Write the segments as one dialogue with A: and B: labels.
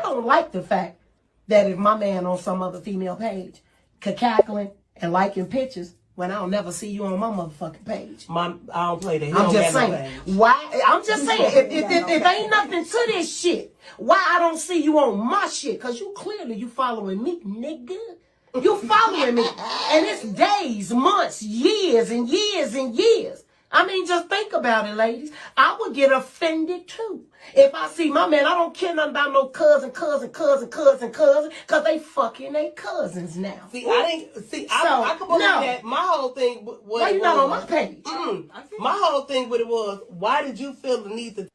A: don't like the fact that if my man on some other female page could cackling and liking pictures when I'll never see you on my motherfucking page.
B: I don't play that.
A: I'm just saying. Why? I'm just saying. If ain't nothing to this shit, why I don't see you on my shit? Cause you clearly following me, nigga. You following me, and it's days, months, years, and years and years. I mean, just think about it, ladies. I would get offended too if I see my man. I don't care nothing about no cousin, cause they fucking they cousins now.
B: See, I can believe that. My whole thing was,
A: why you not on my page?
B: My whole thing with it was, why did you feel the need to?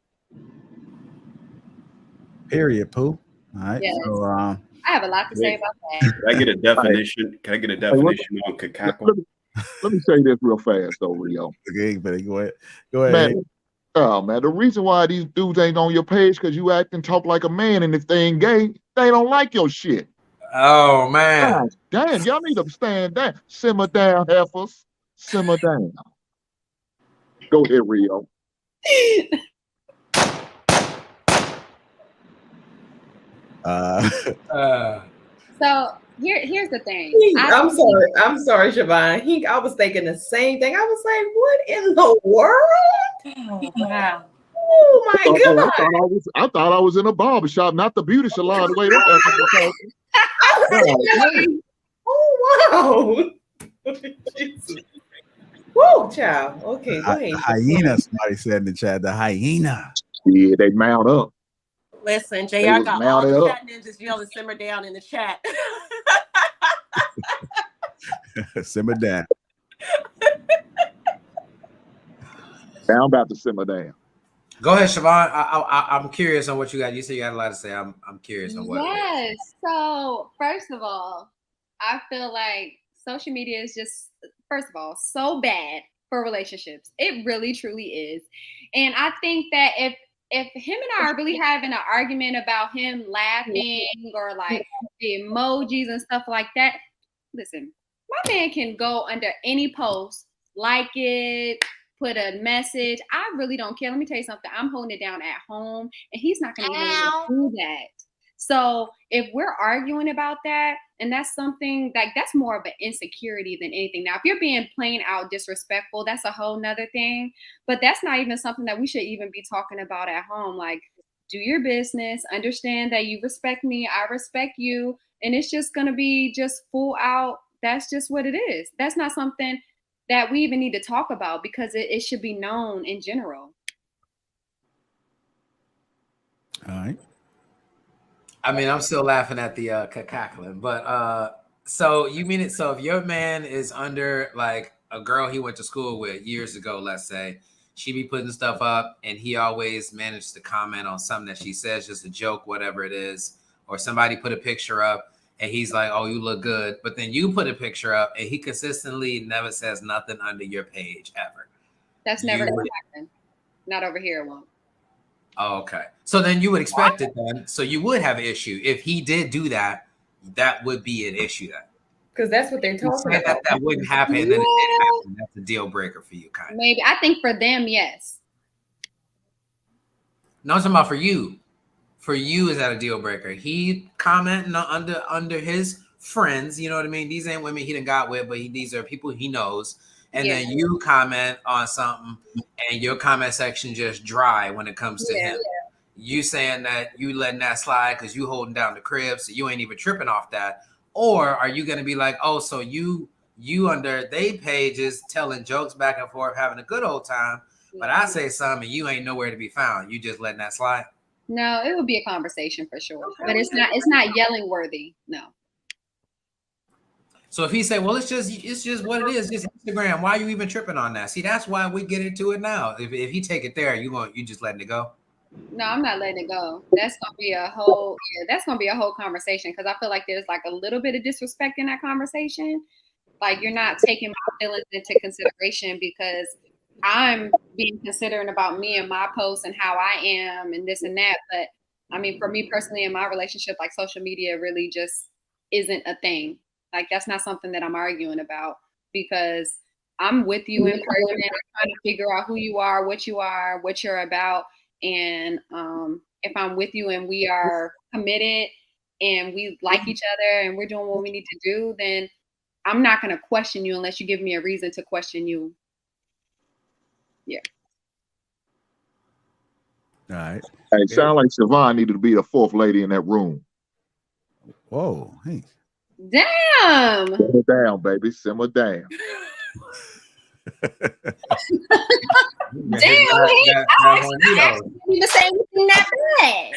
C: Period, Pooh. All right.
D: Yes.
C: So,
D: I have a lot to say about that.
E: Can I get a definition? Can I get a definition on cackle?
F: Let me say this real fast, though, Rio.
C: Okay, buddy, go ahead. Go ahead.
F: Man, man, the reason why these dudes ain't on your page because you act and talk like a man, and if they ain't gay, they don't like your shit.
G: Oh, man.
F: God, damn, y'all need to stand down. Simmer down, heifers. Simmer down. Go ahead, Rio.
D: So here's the thing.
H: I'm sorry, Siobhan. I was thinking the same thing. I was like, what in the world?
D: Oh, wow.
H: Oh my God.
F: I thought I was in a barbershop, not the beauty salon. The way
H: oh wow. Jesus. Whoa, child. Okay, go ahead.
C: Hyena, somebody said in the chat, the hyena.
F: Yeah, they mount up.
B: Listen, JR got all the chat ninjas yelling simmer down in the chat.
C: Simmer down.
F: Now I'm about to simmer down.
G: Go ahead, Siobhan. I'm curious on what you got. You said you got a lot to say. I'm curious on what.
D: Yes. So first of all, I feel like social media is just, first of all, so bad for relationships. It really, truly is. And I think that if him and I are really having an argument about him laughing or like the emojis and stuff like that, listen, my man can go under any post, like it, put a message. I really don't care. Let me tell you something. I'm holding it down at home, and he's not going to even do that. So if we're arguing about that, and that's something that's more of an insecurity than anything. Now, if you're being plain out disrespectful, that's a whole nother thing. But that's not even something that we should even be talking about at home. Like, do your business, understand that you respect me, I respect you, and it's just going to be just full out. That's just what it is. That's not something that we even need to talk about because it should be known in general.
C: All right.
G: I mean, I'm still laughing at the cackling, but so you mean it? So if your man is under like a girl he went to school with years ago, let's say, she be putting stuff up and he always managed to comment on something that she says, just a joke, whatever it is, or somebody put a picture up and he's like, oh, you look good. But then you put a picture up and he consistently never says nothing under your page ever.
D: That's never going to happen. Not over here, it won't.
G: Oh, okay. So then you would expect it then. So you would have an issue. If he did do that, that would be an issue then.
H: Because that's what they're talking about.
G: That wouldn't happen. And then it did happen. That's a deal breaker for you, kind of.
D: Maybe. I think for them, yes.
G: No, I'm talking about for you. For you, is that a deal breaker? He commenting under his friends, you know what I mean? These ain't women he done got with, but these are people he knows. And then you comment on something and your comment section just dry when it comes to him. You saying that you letting that slide because you holding down the crib, so you ain't even tripping off that. Or are you going to be like, oh, so you under they pages telling jokes back and forth, having a good old time, but I say something and you ain't nowhere to be found. You just letting that slide?
D: No, it would be a conversation for sure. But it's not yelling worthy. No.
G: So if he say, well, it's just what it is, just Instagram. Why are you even tripping on that? See, that's why we get into it now. If he take it there, you just letting it go?
D: No, I'm not letting it go. That's gonna be a whole conversation because I feel like there's like a little bit of disrespect in that conversation. Like you're not taking my feelings into consideration because I'm being considerate about me and my posts and how I am and this and that. But I mean, for me personally in my relationship, like social media really just isn't a thing. Like that's not something that I'm arguing about because I'm with you in person. I'm trying to figure out who you are, what you're about. And if I'm with you and we are committed and we like each other and we're doing what we need to do, then I'm not going to question you unless you give me a reason to question you. Yeah.
C: All right.
F: Hey, sound like Siobhan needed to be the fourth lady in that room.
C: Whoa. Hey.
D: Damn.
F: Simmer down, baby. Simmer down.
D: Damn, I didn't even say anything that bad.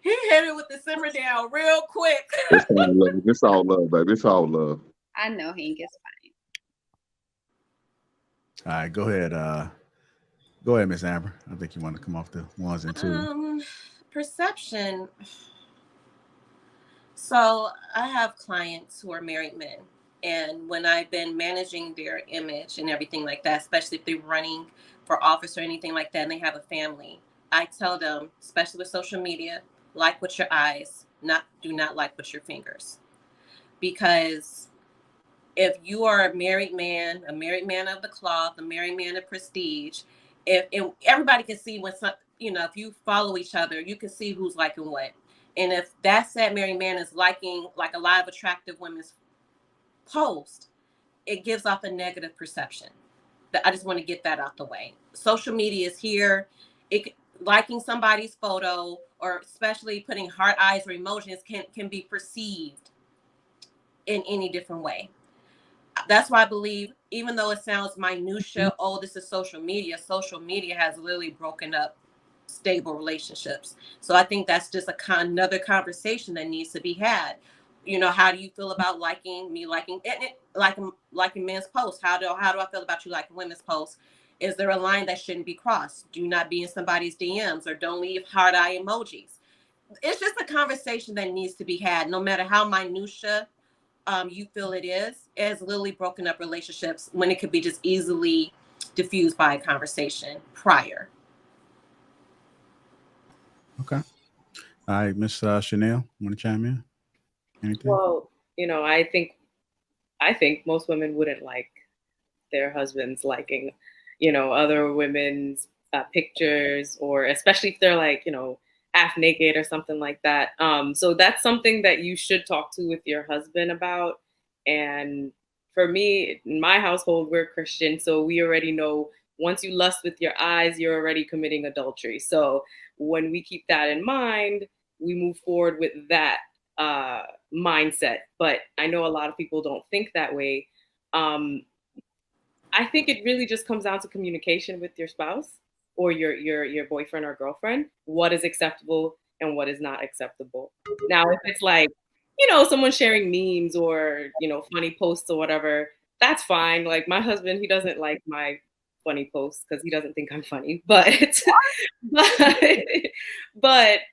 B: He hit it with the simmer down real quick.
F: It's all love. It's all love, baby. It's all love.
D: I know Hank is
C: All right, go ahead. Go ahead, Miss Amber. I think you want to come off the ones and twos.
B: Perception. So I have clients who are married men, and when I've been managing their image and everything like that, especially if they're running for office or anything like that and they have a family, I tell them, especially with social media, like with your eyes, do not like with your fingers. Because if you are a married man of the cloth, a married man of prestige, if everybody can see when some, if you follow each other, you can see who's liking what. And if that said married man is liking like a lot of attractive women's post, it gives off a negative perception. That I just want to get that out the way. Social media is here. Liking somebody's photo or especially putting heart eyes or emojis can be perceived in any different way. That's why I believe, even though it sounds minutia, this is social media has literally broken up stable relationships. So I think that's just another conversation that needs to be had. How do you feel about liking men's posts? How do I feel about you liking women's posts? Is there a line that shouldn't be crossed? Do not be in somebody's DMs or don't leave heart eye emojis. It's just a conversation that needs to be had, no matter how minutia you feel it is. It has literally broken up relationships when it could be just easily diffused by a conversation prior.
C: Okay. All right, Miss Chanel, want to chime in? Anything?
H: Well, I think most women wouldn't like their husbands liking, other women's pictures, or especially if they're like, half naked or something like that. So that's something that you should talk to with your husband about. And for me, in my household, we're Christian, so we already know once you lust with your eyes, you're already committing adultery. So when we keep that in mind, we move forward with that mindset. But I know a lot of people don't think that way. I think it really just comes down to communication with your spouse or your boyfriend or girlfriend. What is acceptable and what is not acceptable. Now, if it's like, someone sharing memes or, funny posts or whatever, that's fine. Like my husband, he doesn't like my funny posts because he doesn't think I'm funny, but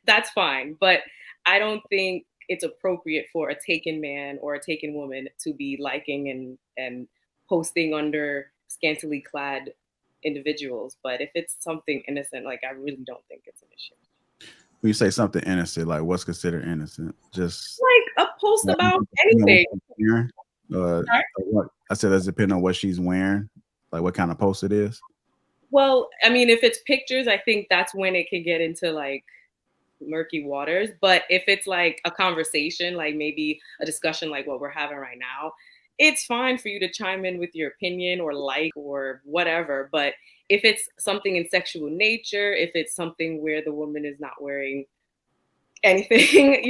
H: that's fine. But I don't think it's appropriate for a taken man or a taken woman to be liking and posting under scantily clad individuals. But if it's something innocent, like I really don't think it's an issue.
C: When you say something innocent, like what's considered innocent? Just
H: like a post about anything.
C: What I said, does it depend on what she's wearing, like what kind of post it is?
H: Well, I mean, if it's pictures, I think that's when it can get into like murky waters. But if it's like a conversation, like maybe a discussion like what we're having right now, it's fine for you to chime in with your opinion or like or whatever. But if it's something in sexual nature, if it's something where the woman is not wearing anything,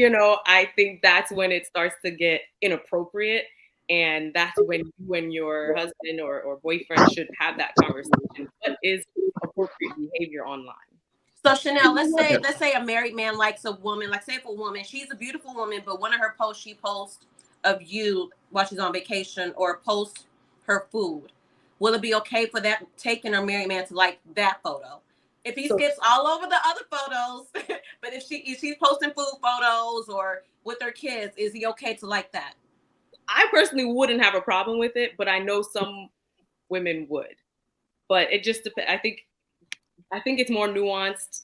H: I think that's when it starts to get inappropriate. And that's when your husband or boyfriend should have that conversation. What is appropriate behavior online?
B: So Chanel, let's say a married man likes a woman, like say if a woman, she's a beautiful woman, but one of her posts she posts of you while she's on vacation or post her food. Will it be okay for that taken or married man to like that photo? If he skips all over the other photos, but if she's posting food photos or with her kids, is he okay to like that?
H: I personally wouldn't have a problem with it, but I know some women would. But it just depends. I think it's more nuanced,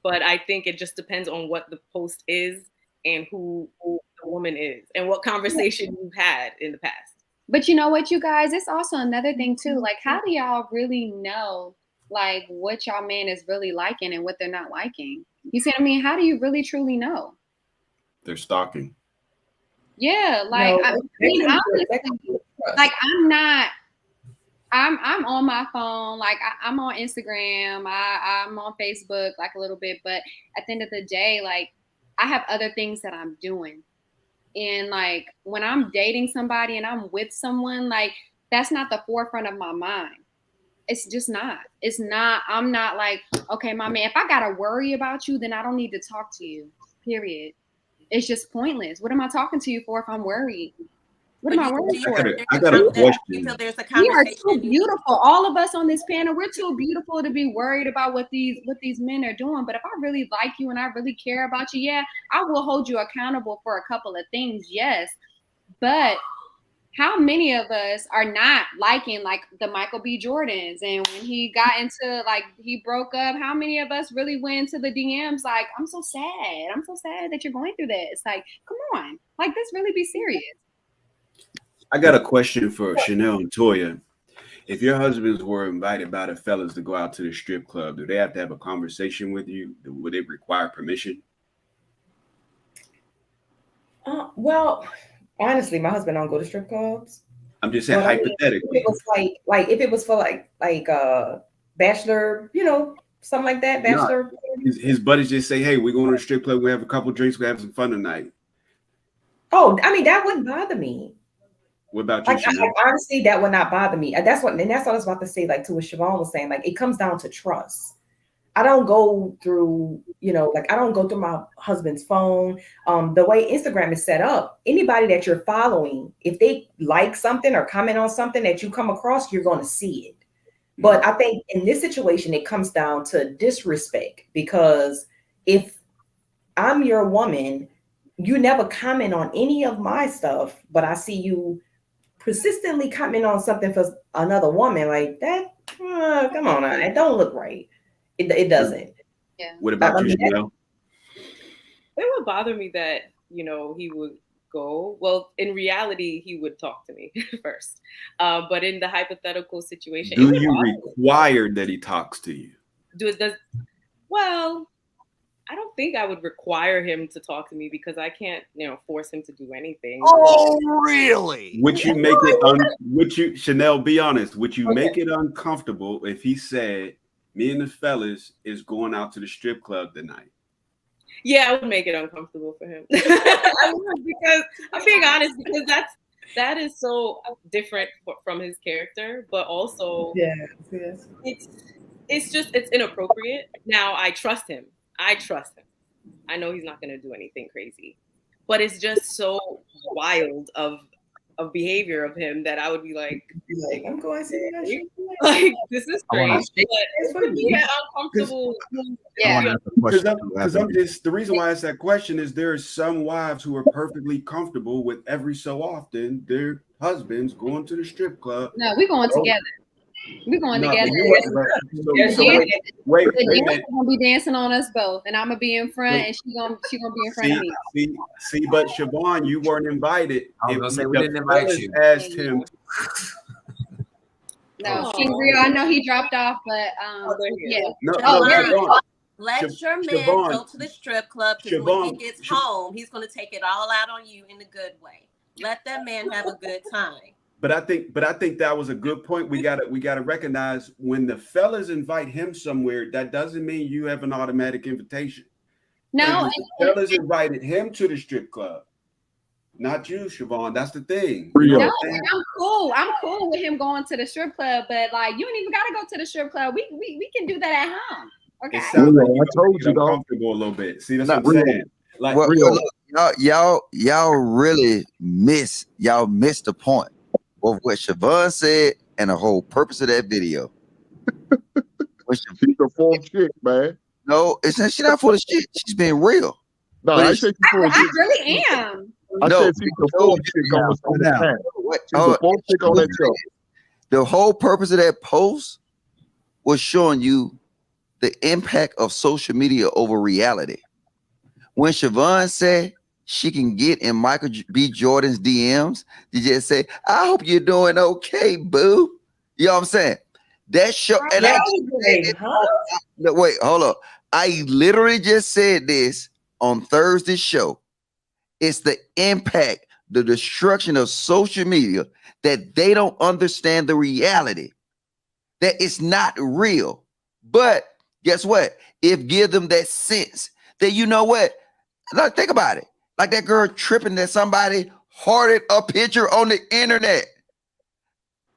H: but I think it just depends on what the post is and who the woman is and what conversation you've had in the past.
D: But you know what, you guys, it's also another thing too. Like, how do y'all really know like what y'all man is really liking and what they're not liking? You see what I mean? How do you really truly know?
E: They're stalking.
D: Yeah, like
I: No,
D: I mean, honestly, like I'm on my phone, like I'm on Instagram, I'm on Facebook, like a little bit, but at the end of the day, like I have other things that I'm doing. And like when I'm dating somebody and I'm with someone, like that's not the forefront of my mind. It's just not. It's not. I'm not like, okay, my man, if I gotta worry about you, then I don't need to talk to you. Period. It's just pointless. What am I talking to you for if I'm worried? What am I worried for?
E: I got a question.
B: You feel there's a
D: We are
B: conversation.
D: too beautiful. All of us on this panel, we're too beautiful to be worried about what these men are doing. But if I really like you and I really care about you, yeah, I will hold you accountable for a couple of things, yes. But how many of us are not liking like the Michael B. Jordans? And when he got into like he broke up, how many of us really went to the DMs like, I'm so sad. I'm so sad that you're going through this. Like, come on, like this really be serious.
E: I got a question for Chanel and Toya. If your husbands were invited by the fellas to go out to the strip club, do they have to have a conversation with you? Would it require permission?
I: Well, honestly, my husband don't go to strip clubs.
E: I'm just saying hypothetically.
I: If it was like if it was for like bachelor, you know, something like that, bachelor.
E: No, his buddies just say, hey, we're going to the strip club, we have a couple drinks, we have some fun tonight.
I: Oh, I mean, that wouldn't bother me.
E: What about you,
I: like honestly, that would not bother me. That's what I was about to say, like to what Siobhan was saying, like it comes down to trust. I don't go through, you know, like I don't go through my husband's phone. The way Instagram is set up, anybody that you're following, if they like something or comment on something that you come across, you're going to see it. But I think in this situation, it comes down to disrespect, because if I'm your woman, you never comment on any of my stuff, but I see you persistently comment on something for another woman like that. Come on, it don't look right. It doesn't.
D: Yeah.
E: What about you, Chanel?
H: It would bother me that, you know, he would go. Well, in reality, he would talk to me first. But in the hypothetical situation,
E: do you require that he talks to you?
H: Well, I don't think I would require him to talk to me because I can't, you know, force him to do anything.
C: Oh, really?
E: Would you make it? Chanel? Be honest. Would you make it uncomfortable if he said, "Me and the fellas is going out to the strip club tonight"?
H: Yeah, I would make it uncomfortable for him. I would, because I'm being honest, because that is so different from his character, but also it's inappropriate. Now I trust him. I know he's not going to do anything crazy, but it's just so wild of behavior of him that I would be like I'm going to say like this is crazy. It's going to be uncomfortable.
D: Yeah,
E: because I'm just, the reason why I asked that question is there are some wives who are perfectly comfortable with every so often their husbands going to the strip club.
D: No, we're going together. We're going together.
E: Wait,
D: the gonna be dancing on us both, and I'm gonna be in front, and she gonna be in front of me.
E: See, but Siobhan, you weren't invited.
G: I was gonna say we didn't invite you.
E: Asked him.
D: No, King Rio, I know he dropped off, but yeah.
B: Let your man go to the strip club, because when he gets home, he's gonna take it all out on you in a good way. Let that man have a good time.
E: But I think that was a good point. We gotta recognize when the fellas invite him somewhere, that doesn't mean you have an automatic invitation.
D: No,
E: the fellas invited him to the strip club, not you, Siobhan. That's the thing.
D: No, I'm cool. I'm cool with him going to the strip club, but like you don't even gotta go to the strip club. We can do that at home. Okay.
E: It sounds like I told you comfortable a little bit. See, that's what I'm saying. Like
J: y'all really missed the point of what Siobhan said and the whole purpose of that video.
F: She's a full chick, man.
J: No, she's not full of shit. She's being real.
F: No, I said she's full of shit.
D: I really am.
F: I said she's a full chick on the channel. She's a full chick on that show.
J: The whole purpose of that post was showing you the impact of social media over reality. When Siobhan said she can get in Michael B. Jordan's DMs, you just say, I hope you're doing okay, boo. You know what I'm saying? That show, and wait, hold up. I literally just said this on Thursday's show. It's the impact, the destruction of social media, that they don't understand the reality, that it's not real. But guess what? If give them that sense that, you know what? Now think about it. Like that girl tripping that somebody hearted a picture on the internet.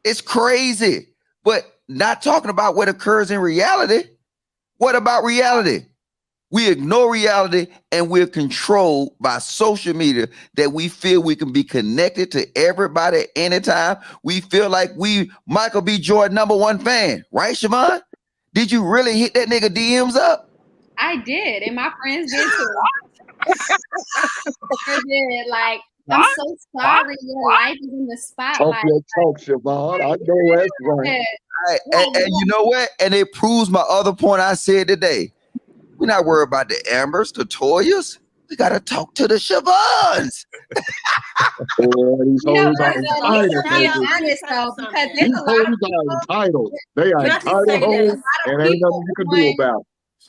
J: It's crazy. But not talking about what occurs in reality. What about reality? We ignore reality and we're controlled by social media, that we feel we can be connected to everybody anytime. We feel like we Michael B. Jordan #1 fan, right, Siobhan? Did you really hit that nigga DMs up?
D: I did, and my friends did too. I did. Like, I'm so sorry your life is in the
F: Talk
D: spotlight.
F: your talk, Siobhan. I know that's right.
J: And you know what? And it proves my other point I said today. We're not worried about the Ambers, the Toyas. We gotta talk to the Siobhans.
F: These
D: You know
F: hoes are
D: what?
F: entitled,
D: Be
F: baby.
D: honest though, because
F: These
D: there's a lot
F: hoes
D: of
F: are entitled. They are
B: Can I just
F: entitled
B: say
F: hoes,
B: this?
F: and ain't nothing you can do about it.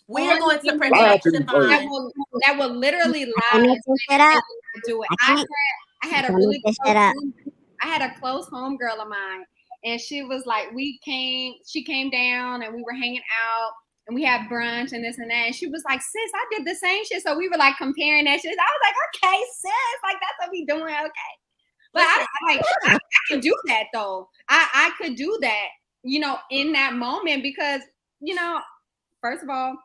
B: We are going to
F: Lie
B: protect
F: to these hoes.
D: that will literally lie
K: Can I
D: and
K: make this
D: say
K: shit
D: they
K: up?
D: would do it.
K: I
D: I had a
K: can
D: really
K: make this
D: close
K: shit up.
D: I had a close home girl of mine, and she was like, she came down and we were hanging out and we had brunch and this and that. And she was like, sis, I did the same shit. So we were like comparing that shit. I was like, okay, sis, like that's what we doing, okay. But I could do that though. I could do that, you know, in that moment because, you know, first of all,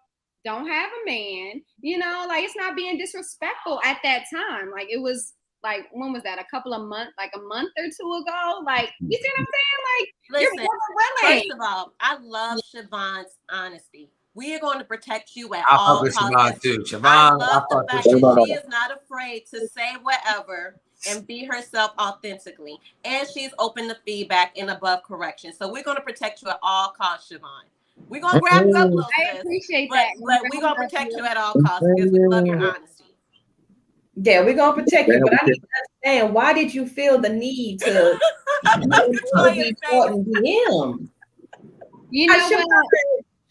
D: don't have a man, you know, like it's not being disrespectful at that time. Like it was like, when was that? A month or two ago? Like, you see what I'm saying? Like,
B: Listen,
D: you're willing.
B: first of all, I love Siobhan's honesty. We are going to protect you at
G: I
B: all
G: fuck with
B: costs.
G: Siobhan too.
B: I
G: Siobhan,
B: love the
G: fuck
B: fact
G: with
B: that
G: Siobhan.
B: she is not afraid to say whatever and be herself authentically. And she's open to feedback and above correction. So we're going to protect you at all costs, Siobhan. We're going to grab you up, little
D: I
B: sis,
D: appreciate
B: but
D: that.
B: we're going to protect you at all costs because we love your honesty.
I: Yeah, we're gonna protect you,
F: Damn,
I: but I need to understand, why did you feel the need to be caught in DM?
D: You know what?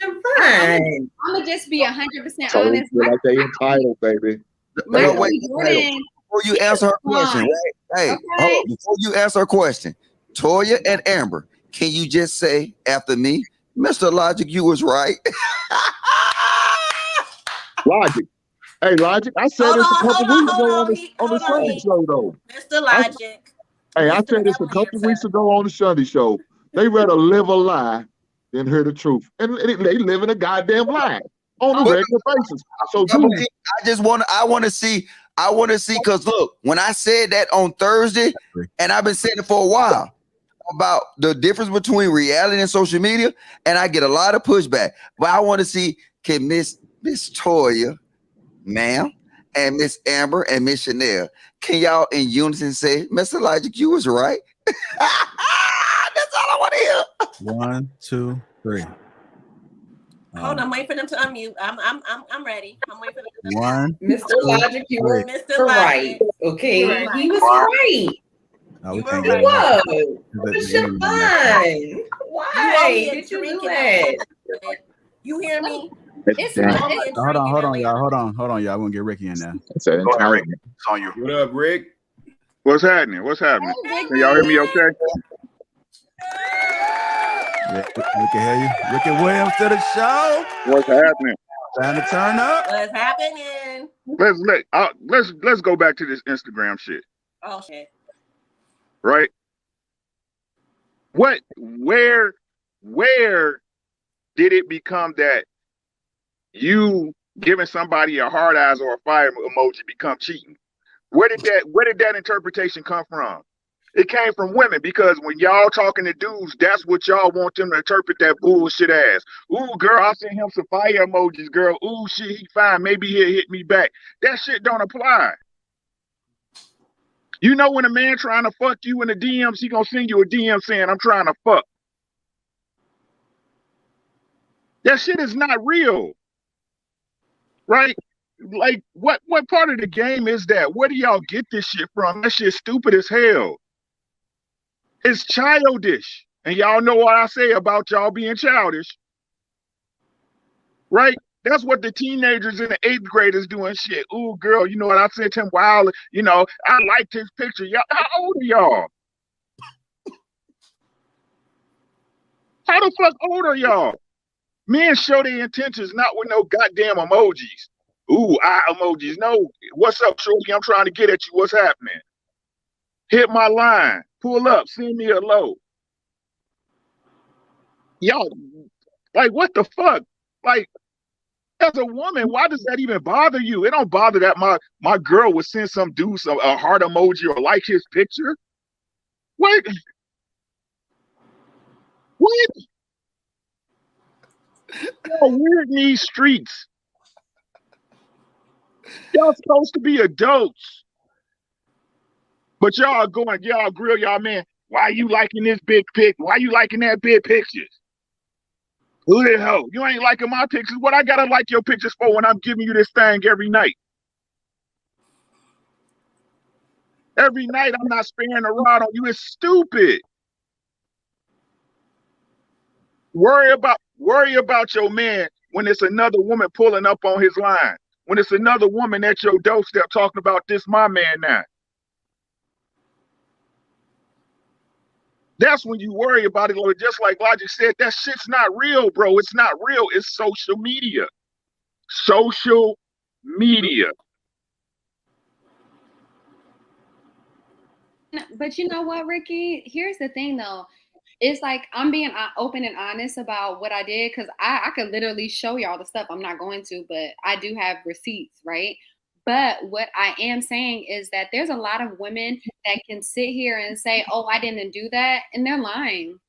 I: I'm fine.
D: I'm gonna just be 100%
F: so
D: honest.
F: feel like they entitled, baby.
J: No, wait, before you answer her question, right? Hey, hold on. Before you answer her question, Toya and Amber, can you just say after me, Mr. Logic, you was right?
F: Logic. Hey, Logic, I said this a couple weeks ago on the Sunday show, though.
B: Mr. Logic.
F: I said this a couple weeks ago on the Sunday show. They rather live a lie than hear the truth. And they live in a goddamn lie on a regular basis. So
J: I want to see, because look, when I said that on Thursday, and I've been saying it for a while, about the difference between reality and social media, and I get a lot of pushback. But I want to see, can Miss Toya, ma'am, and Miss Amber and Miss Chanel, can y'all in unison say, Mr. Logic, you was right? That's all I want to hear.
C: 1, 2, 3.
B: Hold on, wait for them to unmute. I'm ready. I'm waiting for them to
C: One.
I: Mr. Logic, you were
B: Mr.
I: right. Okay,
B: Right.
I: he was right.
C: Oh,
B: You
C: we
B: were
C: can't
B: right.
C: get it.
I: Whoa, Siobhan, why did you do that?
B: You hear me?
C: Hold on, y'all. Hold on, y'all. We're gonna get Ricky in there.
F: It's on
E: you. What up, Rick?
L: What's happening? Can y'all hear me okay?
C: Yeah, we can hear you. Ricky Williams to the show.
L: What's happening?
C: Time to turn up.
B: What's happening?
L: Let's go back to this Instagram shit.
B: Oh shit.
L: Right? Where did it become that you giving somebody a hard eyes or a fire emoji become cheating? Where did that interpretation come from? It came from women, because when y'all talking to dudes, that's what y'all want them to interpret that bullshit as. Ooh, girl, I sent him some fire emojis, girl. Ooh, shit, he fine. Maybe he'll hit me back. That shit don't apply. You know, when a man trying to fuck you in the DMs, he gonna send you a DM saying, I'm trying to fuck. That shit is not real. Right? Like, what part of the game is that? Where do y'all get this shit from? That shit's stupid as hell. It's childish. And y'all know what I say about y'all being childish. Right? That's what the teenagers and the 8th graders doing shit. Ooh, girl, you know what? I sent him wild. You know, I liked his picture. Y'all, how old are y'all? How the fuck old are y'all? Men show their intentions not with no goddamn emojis. Ooh, eye emojis. No, what's up, shorty? I'm trying to get at you. What's happening? Hit my line. Pull up. Send me a low. Y'all, like, what the fuck? Like, as a woman, why does that even bother you? It don't bother that my girl would send some dude a heart emoji or like his picture. What? What? Y'all weird in these streets. Y'all supposed to be adults. But y'all going, y'all grill y'all man. Why you liking this big pic? Why you liking that big pictures? Who the hell? You ain't liking my pictures. What I gotta like your pictures for when I'm giving you this thing every night? Every night I'm not sparing a rod on you. It's stupid. Worry about your man when it's another woman pulling up on his line. When it's another woman at your doorstep talking about this my man now. That's when you worry about it. Just like Logic said, that shit's not real, bro. It's not real. It's social media. Social media.
D: But you know what, Ricky? Here's the thing, though. It's like I'm being open and honest about what I did, because I could literally show y'all the stuff. I'm not going to, but I do have receipts, right? But what I am saying is that there's a lot of women that can sit here and say, oh, I didn't do that. And they're lying.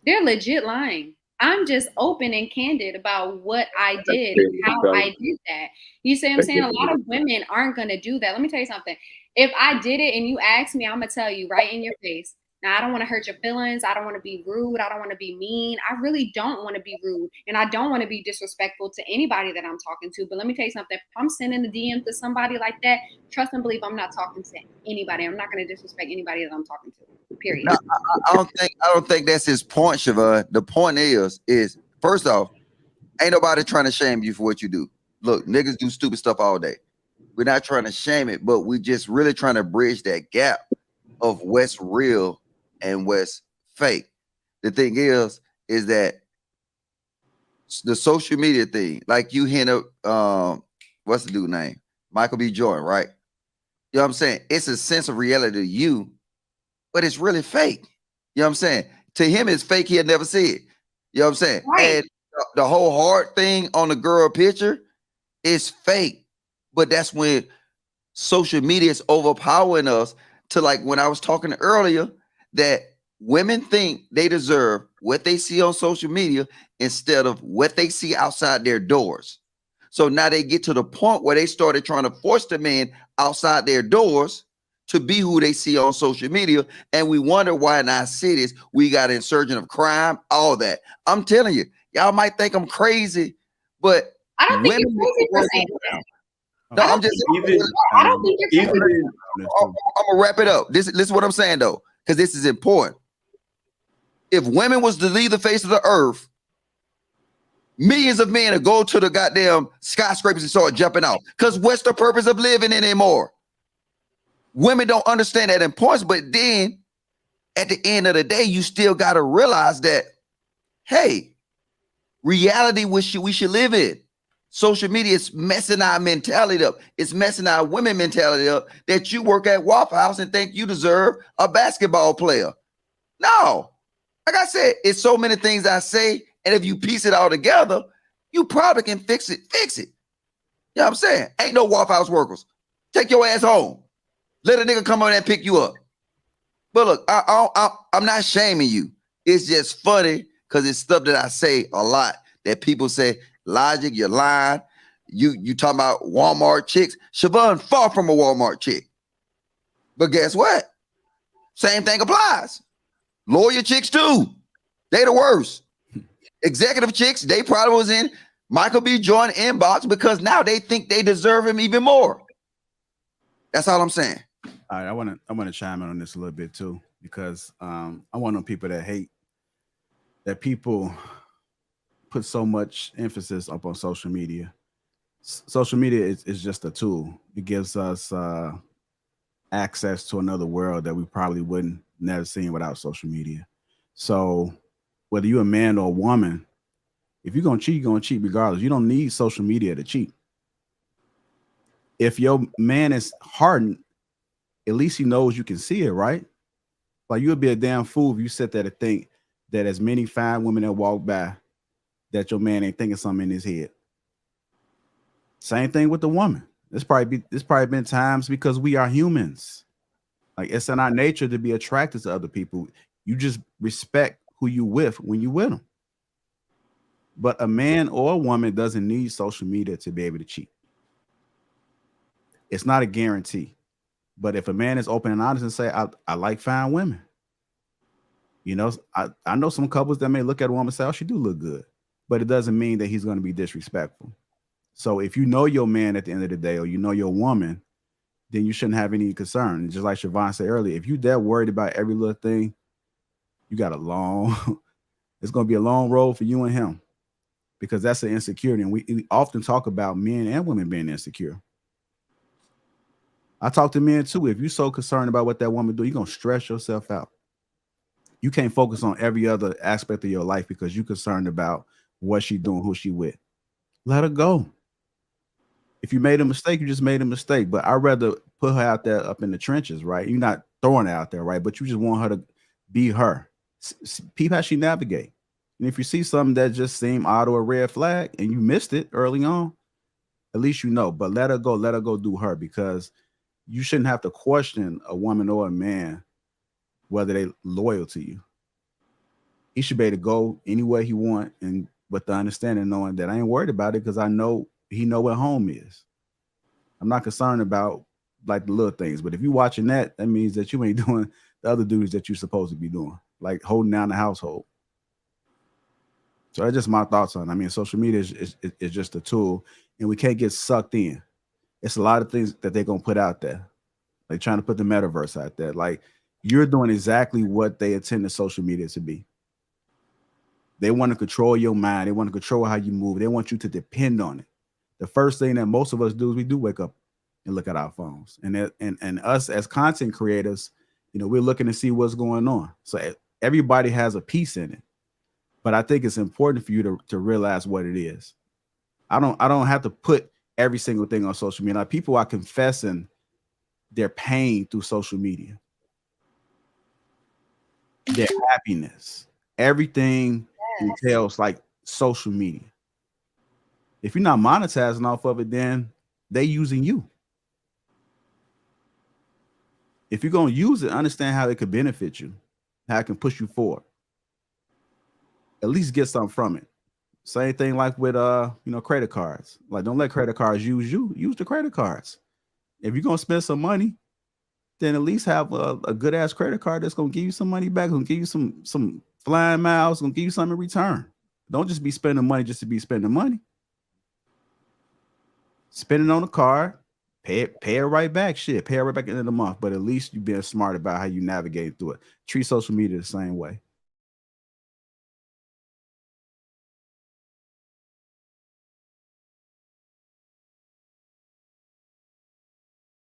D: They're legit lying. I'm just open and candid about what I did and how I did that. You see what I'm saying? A lot of women aren't going to do that. Let me tell you something. If I did it and you ask me, I'm going to tell you right in your face. Now, I don't want to hurt your feelings. I don't want to be rude. I don't want to be mean. I really don't want to be rude. And I don't want to be disrespectful to anybody that I'm talking to. But let me tell you something. If I'm sending a DM to somebody like that, trust and believe I'm not talking to anybody. I'm not going to disrespect anybody that I'm talking to, period.
J: No, I don't think that's his point, Siobhan. The point is first off, ain't nobody trying to shame you for what you do. Look, niggas do stupid stuff all day. We're not trying to shame it, but we just really trying to bridge that gap of what's real and what's fake. The thing is that the social media thing, like you hint up, what's the dude name? Michael B. Jordan, right? You know what I'm saying? It's a sense of reality to you, but it's really fake. You know what I'm saying? To him, it's fake. He'll never see it. You know what I'm saying? Right. And the whole heart thing on the girl picture is fake. But that's when social media is overpowering us to, like when I was talking earlier, that women think they deserve what they see on social media instead of what they see outside their doors. So now they get to the point where they started trying to force the men outside their doors to be who they see on social media. And we wonder why in our cities we got an insurgent of crime, all that. I'm telling you, y'all might think I'm crazy, but
D: I don't think you're crazy for saying that.
J: No, I'm just
D: I don't think you're crazy.
J: I'm gonna wrap it up. This is what I'm saying though, because this is important. If women was to leave the face of the earth, millions of men would go to the goddamn skyscrapers and start jumping out. Because what's the purpose of living anymore? Women don't understand that importance, but then at the end of the day, you still got to realize that, hey, reality we should live in. Social media is messing our mentality up. It's messing our women mentality up that you work at Waffle House and think you deserve a basketball player. No. Like I said, it's so many things I say, and if you piece it all together, you probably can fix it. You know what I'm saying? Ain't no Waffle House workers. Take your ass home. Let a nigga come on and pick you up. But look, I'm not shaming you. It's just funny because it's stuff that I say a lot that people say, Logic, you're lying. You talking about Walmart chicks. Siobhan far from a Walmart chick. But guess what? Same thing applies. Lawyer chicks too. They the worst. Executive chicks, they probably was in Michael B. Jordan inbox because now they think they deserve him even more. That's all I'm saying.
C: All right, I want to chime in on this a little bit too, because I'm one of them people that hate that people put so much emphasis up on social media. Social media is just a tool. It gives us access to another world that we probably wouldn't never seen without social media. So whether you're a man or a woman, if you're gonna cheat, you're gonna cheat regardless. You don't need social media to cheat. If your man is hardened, at least he knows you can see it, right? Like you'll be a damn fool if you sit there to think that as many fine women that walk by, that your man ain't thinking something in his head. Same thing with the woman. There's probably been times because we are humans. Like it's in our nature to be attracted to other people. You just respect who you with when you with them. But a man or a woman doesn't need social media to be able to cheat. It's not a guarantee. But if a man is open and honest and say, I like fine women, you know, I know some couples that may look at a woman and say, oh, she do look good, but it doesn't mean that he's going to be disrespectful. So if you know your man at the end of the day, or you know your woman, then you shouldn't have any concern. Just like Siobhan said earlier, if you're that worried about every little thing, you got it's going to be a long road for you and him, because that's an insecurity. And we often talk about men and women being insecure. I talk to men too. If you're so concerned about what that woman do, you're going to stress yourself out. You can't focus on every other aspect of your life because you're concerned about what she doing, who she with. Let her go. If you made a mistake, you just made a mistake. But I'd rather put her out there up in the trenches, right? You're not throwing her out there, right? But you just want her to be her. Peep how she navigate. And if you see something that just seemed odd or a red flag and you missed it early on, at least you know. But let her go do her, because you shouldn't have to question a woman or a man whether they loyal to you. He should be able to go anywhere he want, and with the understanding, knowing that I ain't worried about it because I know he know where home is. I'm not concerned about like the little things, but if you're watching that means that you ain't doing the other duties that you're supposed to be doing, like holding down the household. So that's just my thoughts on it. I mean, social media is just a tool, and we can't get sucked in. It's a lot of things that they're going to put out there, like trying to put the metaverse out there. Like you're doing exactly what they intended social media to be. They want to control your mind. They want to control how you move. They want you to depend on it. The first thing that most of us do is we do wake up and look at our phones. And us as content creators, you know, we're looking to see what's going on. So everybody has a piece in it. But I think it's important for you to realize what it is. I don't have to put every single thing on social media. Like people are confessing their pain through social media, their happiness, everything entails like social media. If you're not monetizing off of it, then they using you. If you're going to use it, understand how it could benefit you, how it can push you forward. At least get something from it. Same thing like with credit cards. Like don't let credit cards use you. Use the credit cards. If you're gonna spend some money, then at least have a good ass credit card that's gonna give you some money back, gonna give you some flying miles, gonna give you something in return. Don't just be spending money just to be spending money. Spend it on a card, pay it right back. Shit, pay it right back at the end of the month. But at least you're being smart about how you navigate through it. Treat social media the same way.